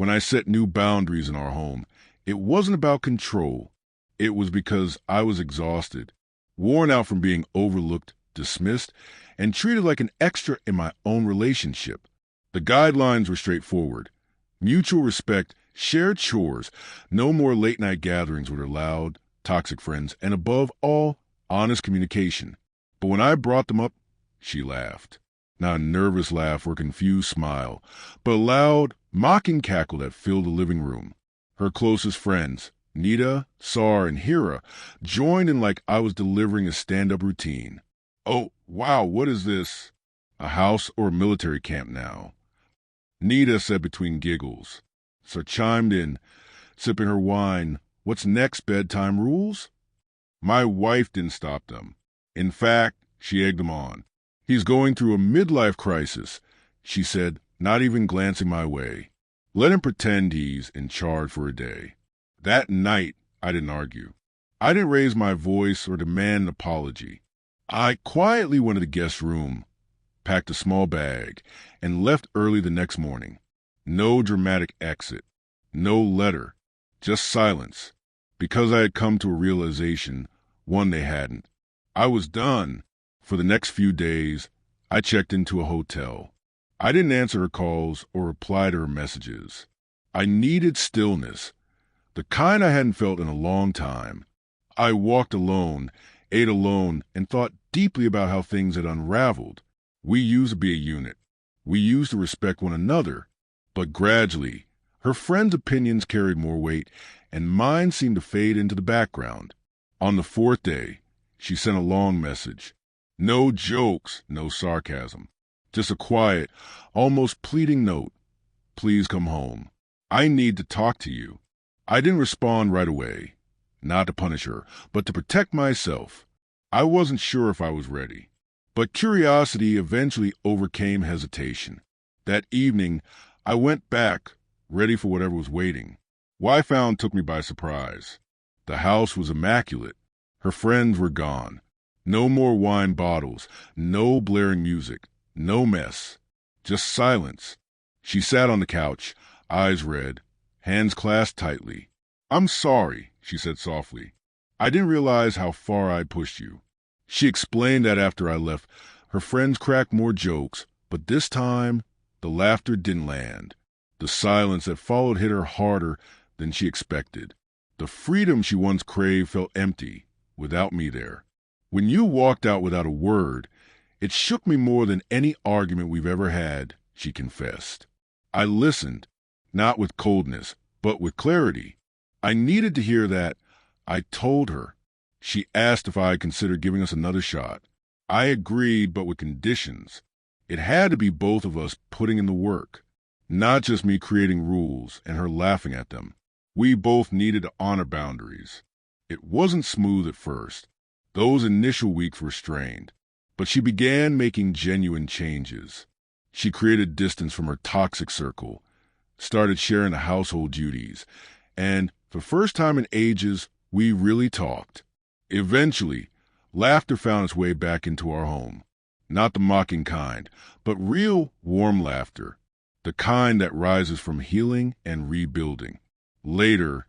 When I set new boundaries in our home, it wasn't about control. It was because I was exhausted, worn out from being overlooked, dismissed, and treated like an extra in my own relationship. The guidelines were straightforward. Mutual respect, shared chores, no more late-night gatherings with her loud, toxic friends, and above all, honest communication. But when I brought them up, she laughed. Not a nervous laugh or confused smile, but a loud, mocking cackle that filled the living room. Her closest friends, Nita, Sar, and Hira, joined in like I was delivering a stand-up routine. "Oh, wow, what is this? A house or a military camp now?" Nita said between giggles. Sar chimed in, sipping her wine. "What's next, bedtime rules?" My wife didn't stop them. In fact, she egged them on. "He's going through a midlife crisis," she said, not even glancing my way. "Let him pretend he's in charge for a day." That night, I didn't argue. I didn't raise my voice or demand an apology. I quietly went to the guest room, packed a small bag, and left early the next morning. No dramatic exit. No letter. Just silence. Because I had come to a realization, one they hadn't. I was done. For the next few days, I checked into a hotel. I didn't answer her calls or reply to her messages. I needed stillness, the kind I hadn't felt in a long time. I walked alone, ate alone, and thought deeply about how things had unraveled. We used to be a unit. We used to respect one another. But gradually, her friends' opinions carried more weight, and mine seemed to fade into the background. On the fourth day, she sent a long message. No jokes, no sarcasm. Just a quiet, almost pleading note. "Please come home. I need to talk to you." I didn't respond right away. Not to punish her, but to protect myself. I wasn't sure if I was ready. But curiosity eventually overcame hesitation. That evening, I went back, ready for whatever was waiting. What I found took me by surprise. The house was immaculate. Her friends were gone. No more wine bottles, no blaring music, no mess. Just silence. She sat on the couch, eyes red, hands clasped tightly. "I'm sorry," she said softly. "I didn't realize how far I pushed you." She explained that after I left, her friends cracked more jokes, but this time, the laughter didn't land. The silence that followed hit her harder than she expected. The freedom she once craved felt empty, without me there. "When you walked out without a word, it shook me more than any argument we've ever had," she confessed. I listened, not with coldness, but with clarity. I needed to hear that. I told her. She asked if I had considered giving us another shot. I agreed, but with conditions. It had to be both of us putting in the work, not just me creating rules and her laughing at them. We both needed to honor boundaries. It wasn't smooth at first. Those initial weeks were strained, but she began making genuine changes. She created distance from her toxic circle, started sharing the household duties, and for the first time in ages, we really talked. Eventually, laughter found its way back into our home. Not the mocking kind, but real, warm laughter. The kind that rises from healing and rebuilding. Later,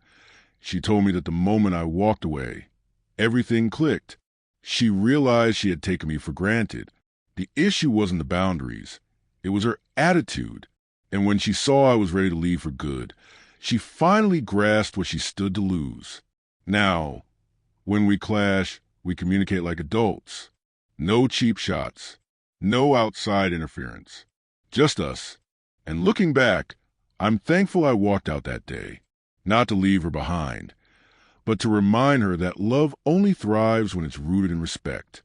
she told me that the moment I walked away, everything clicked. She realized she had taken me for granted. The issue wasn't the boundaries. It was her attitude. And when she saw I was ready to leave for good, she finally grasped what she stood to lose. Now, when we clash, we communicate like adults. No cheap shots. No outside interference. Just us. And looking back, I'm thankful I walked out that day. Not to leave her behind, but to remind her that love only thrives when it's rooted in respect.